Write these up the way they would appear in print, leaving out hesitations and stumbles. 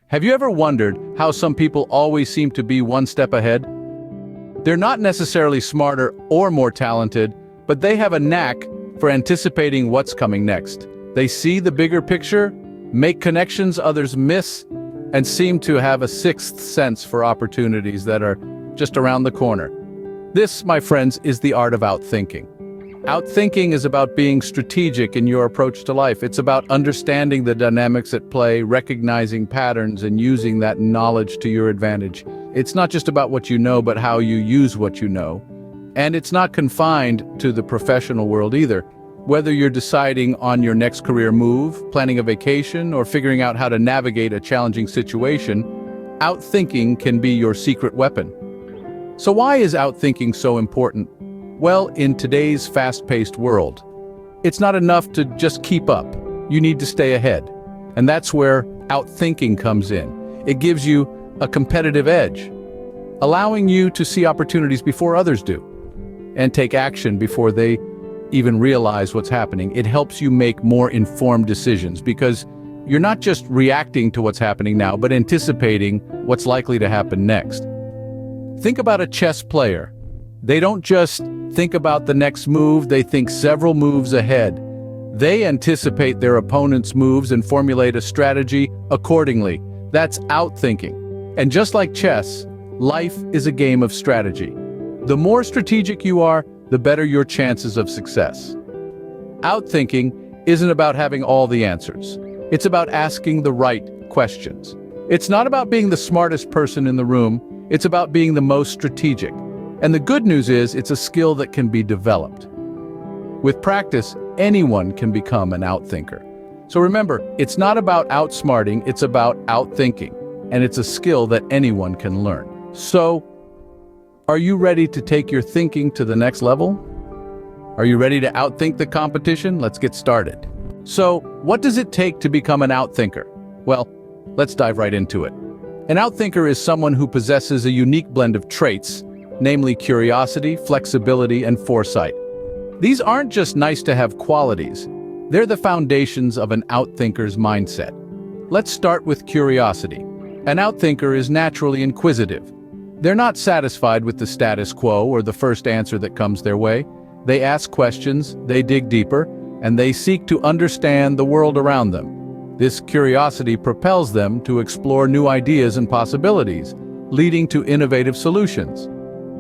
Have you ever wondered how some people always seem to be one step ahead? They're not necessarily smarter or more talented, but they have a knack for anticipating what's coming next. They see the bigger picture, make connections others miss, and seem to have a sixth sense for opportunities that are just around the corner. This, my friends, is the art of outthinking. Outthinking is about being strategic in your approach to life. It's about understanding the dynamics at play, recognizing patterns, and using that knowledge to your advantage. It's not just about what you know, but how you use what you know. And it's not confined to the professional world either. Whether you're deciding on your next career move, planning a vacation, or figuring out how to navigate a challenging situation, outthinking can be your secret weapon. So why is outthinking so important? Well, in today's fast-paced world, it's not enough to just keep up. You need to stay ahead. And that's where outthinking comes in. It gives you a competitive edge, allowing you to see opportunities before others do, and take action before they even realize what's happening. It helps you make more informed decisions because you're not just reacting to what's happening now, but anticipating what's likely to happen next. Think about a chess player. They don't just think about the next move, they think several moves ahead. They anticipate their opponent's moves and formulate a strategy accordingly. That's outthinking. And just like chess, life is a game of strategy. The more strategic you are, the better your chances of success. Outthinking isn't about having all the answers. It's about asking the right questions. It's not about being the smartest person in the room, it's about being the most strategic. And the good news is, it's a skill that can be developed. With practice, anyone can become an outthinker. So remember, it's not about outsmarting, it's about outthinking. And it's a skill that anyone can learn. So, are you ready to take your thinking to the next level? Are you ready to outtink the competition? Let's get started. So, what does it take to become an outthinker? Well, let's dive right into it. An outthinker is someone who possesses a unique blend of traits, namely curiosity, flexibility, and foresight. These aren't just nice-to-have qualities. They're the foundations of an outthinker's mindset. Let's start with curiosity. An outthinker is naturally inquisitive. They're not satisfied with the status quo or the first answer that comes their way. They ask questions, they dig deeper, and they seek to understand the world around them. This curiosity propels them to explore new ideas and possibilities, leading to innovative solutions.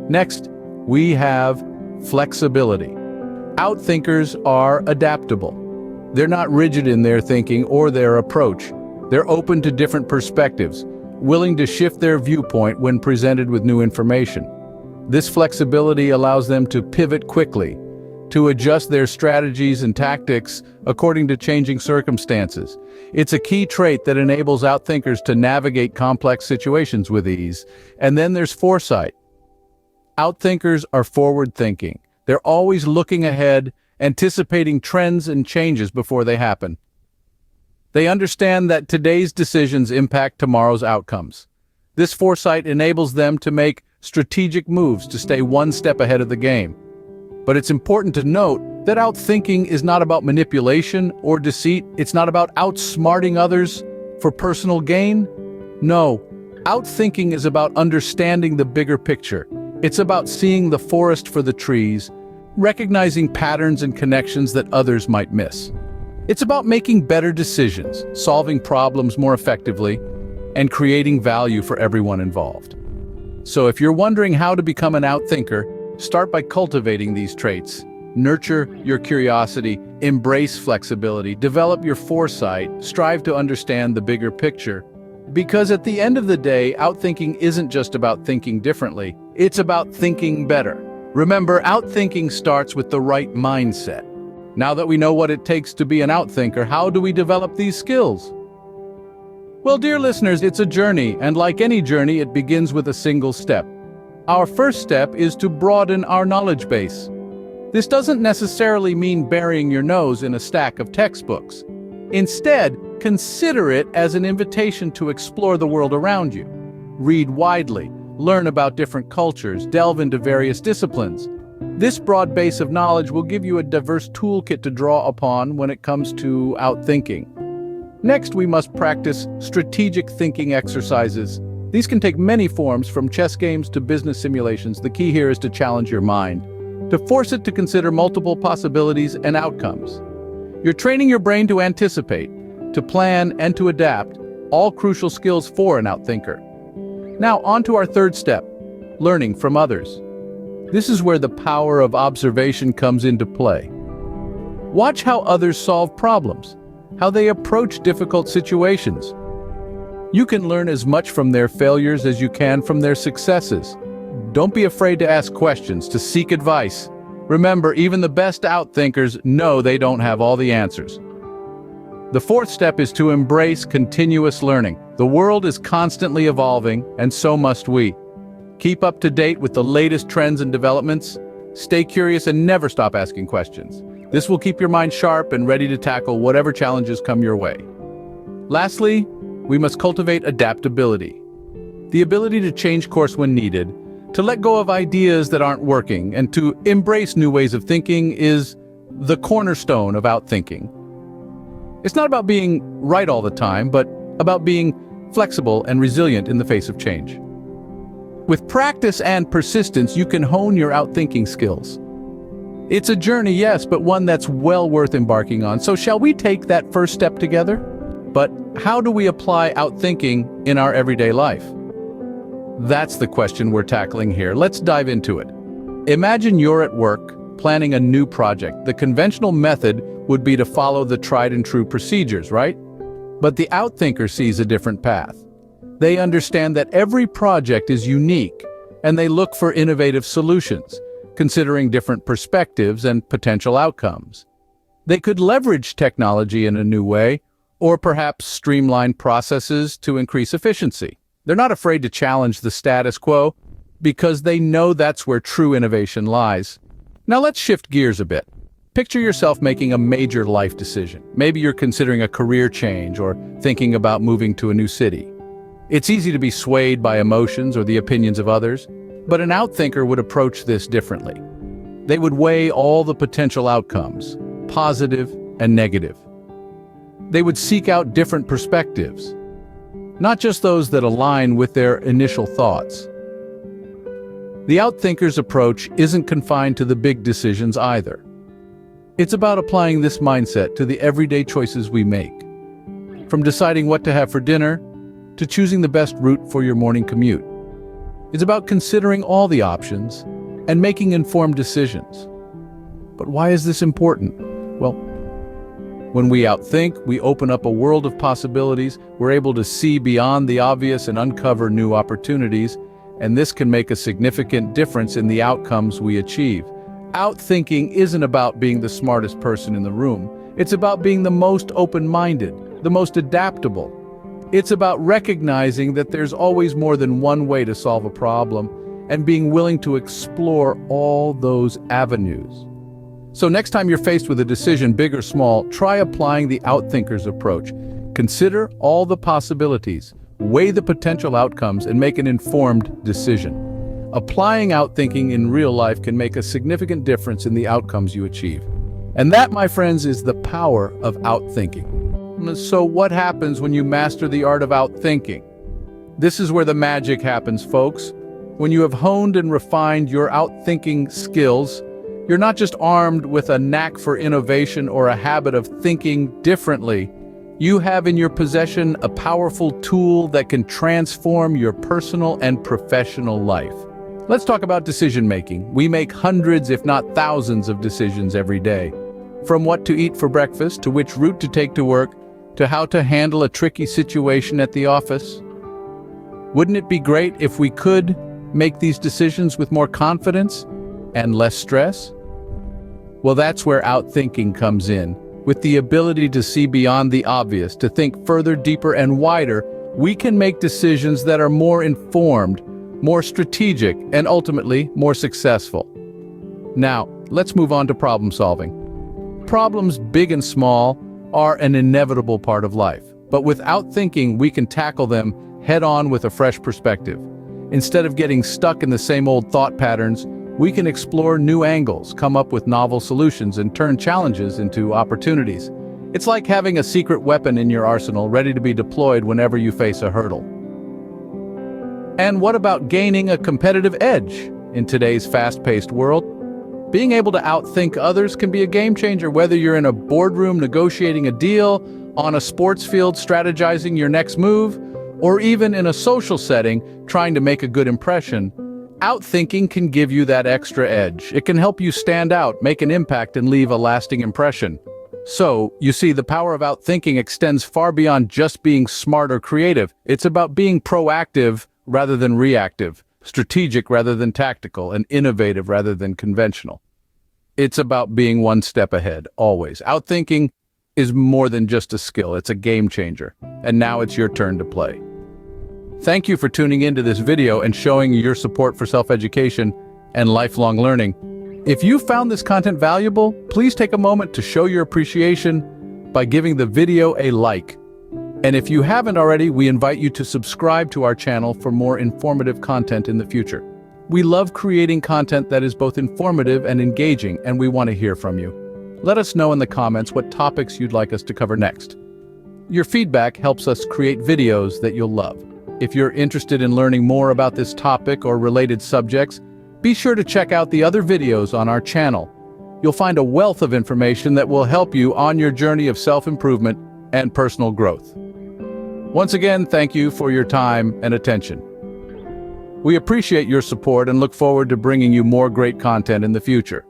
Next, we have flexibility. Outthinkers are adaptable. They're not rigid in their thinking or their approach. They're open to different perspectives, willing to shift their viewpoint when presented with new information. This flexibility allows them to pivot quickly, to adjust their strategies and tactics according to changing circumstances. It's a key trait that enables outthinkers to navigate complex situations with ease. And then there's foresight. Outthinkers are forward-thinking. They're always looking ahead, anticipating trends and changes before they happen. They understand that today's decisions impact tomorrow's outcomes. This foresight enables them to make strategic moves to stay one step ahead of the game. But it's important to note that outthinking is not about manipulation or deceit. It's not about outsmarting others for personal gain. No, outthinking is about understanding the bigger picture. It's about seeing the forest for the trees, recognizing patterns and connections that others might miss. It's about making better decisions, solving problems more effectively, and creating value for everyone involved. So if you're wondering how to become an outthinker, start by cultivating these traits. Nurture your curiosity, embrace flexibility, develop your foresight, strive to understand the bigger picture. Because at the end of the day, outthinking isn't just about thinking differently, it's about thinking better. Remember, outthinking starts with the right mindset. Now that we know what it takes to be an outthinker, how do we develop these skills? Well, dear listeners, it's a journey, and like any journey, it begins with a single step. Our first step is to broaden our knowledge base. This doesn't necessarily mean burying your nose in a stack of textbooks. Instead, consider it as an invitation to explore the world around you. Read widely, learn about different cultures, delve into various disciplines. This broad base of knowledge will give you a diverse toolkit to draw upon when it comes to outthinking. Next, we must practice strategic thinking exercises. These can take many forms, from chess games to business simulations. The key here is to challenge your mind, to force it to consider multiple possibilities and outcomes. You're training your brain to anticipate, to plan, and to adapt, all crucial skills for an outthinker. Now, on to our third step, learning from others. This is where the power of observation comes into play. Watch how others solve problems, how they approach difficult situations. You can learn as much from their failures as you can from their successes. Don't be afraid to ask questions, to seek advice. Remember, even the best outthinkers know they don't have all the answers. The fourth step is to embrace continuous learning. The world is constantly evolving, and so must we. Keep up to date with the latest trends and developments. Stay curious and never stop asking questions. This will keep your mind sharp and ready to tackle whatever challenges come your way. Lastly, we must cultivate adaptability. The ability to change course when needed, to let go of ideas that aren't working, and to embrace new ways of thinking is the cornerstone of outthinking. It's not about being right all the time, but about being flexible and resilient in the face of change. With practice and persistence, you can hone your outthinking skills. It's a journey, yes, but one that's well worth embarking on. So shall we take that first step together? But how do we apply outthinking in our everyday life? That's the question we're tackling here. Let's dive into it. Imagine you're at work, planning a new project. The conventional method would be to follow the tried and true procedures, right? But the outthinker sees a different path. They understand that every project is unique, and they look for innovative solutions, considering different perspectives and potential outcomes. They could leverage technology in a new way, or perhaps streamline processes to increase efficiency. They're not afraid to challenge the status quo, because they know that's where true innovation lies. Now let's shift gears a bit. Picture yourself making a major life decision. Maybe you're considering a career change or thinking about moving to a new city. It's easy to be swayed by emotions or the opinions of others, but an outthinker would approach this differently. They would weigh all the potential outcomes, positive and negative. They would seek out different perspectives, not just those that align with their initial thoughts. The outthinker's approach isn't confined to the big decisions either. It's about applying this mindset to the everyday choices we make. From deciding what to have for dinner, to choosing the best route for your morning commute. It's about considering all the options and making informed decisions. But why is this important? Well, when we outthink, we open up a world of possibilities. We're able to see beyond the obvious and uncover new opportunities, and this can make a significant difference in the outcomes we achieve. Outthinking isn't about being the smartest person in the room. It's about being the most open-minded, the most adaptable. It's about recognizing that there's always more than one way to solve a problem and being willing to explore all those avenues. So next time you're faced with a decision, big or small, try applying the outthinker's approach. Consider all the possibilities, weigh the potential outcomes, and make an informed decision. Applying outthinking in real life can make a significant difference in the outcomes you achieve. And that, my friends, is the power of outthinking. So what happens when you master the art of outthinking? This is where the magic happens, folks. When you have honed and refined your outthinking skills, you're not just armed with a knack for innovation or a habit of thinking differently. You have in your possession a powerful tool that can transform your personal and professional life. Let's talk about decision-making. We make hundreds, if not thousands, of decisions every day. From what to eat for breakfast, to which route to take to work, to how to handle a tricky situation at the office. Wouldn't it be great if we could make these decisions with more confidence and less stress? Well, that's where outthinking comes in. With the ability to see beyond the obvious, to think further, deeper, and wider, we can make decisions that are more informed, more strategic, and ultimately more successful. Now, let's move on to problem solving. Problems, big and small, are an inevitable part of life. But with outthinking, we can tackle them head-on with a fresh perspective. Instead of getting stuck in the same old thought patterns, we can explore new angles, come up with novel solutions, and turn challenges into opportunities. It's like having a secret weapon in your arsenal ready to be deployed whenever you face a hurdle. And what about gaining a competitive edge in today's fast-paced world? Being able to outthink others can be a game changer, whether you're in a boardroom negotiating a deal, on a sports field strategizing your next move, or even in a social setting trying to make a good impression. Outthinking can give you that extra edge. It can help you stand out, make an impact, and leave a lasting impression. So, you see, the power of outthinking extends far beyond just being smart or creative. It's about being proactive rather than reactive, strategic rather than tactical, and innovative rather than conventional. It's about being one step ahead, always. Outthinking is more than just a skill, it's a game changer. And now it's your turn to play. Thank you for tuning into this video and showing your support for self-education and lifelong learning. If you found this content valuable, please take a moment to show your appreciation by giving the video a like. And if you haven't already, we invite you to subscribe to our channel for more informative content in the future. We love creating content that is both informative and engaging, and we want to hear from you. Let us know in the comments what topics you'd like us to cover next. Your feedback helps us create videos that you'll love. If you're interested in learning more about this topic or related subjects, be sure to check out the other videos on our channel. You'll find a wealth of information that will help you on your journey of self-improvement and personal growth. Once again, thank you for your time and attention. We appreciate your support and look forward to bringing you more great content in the future.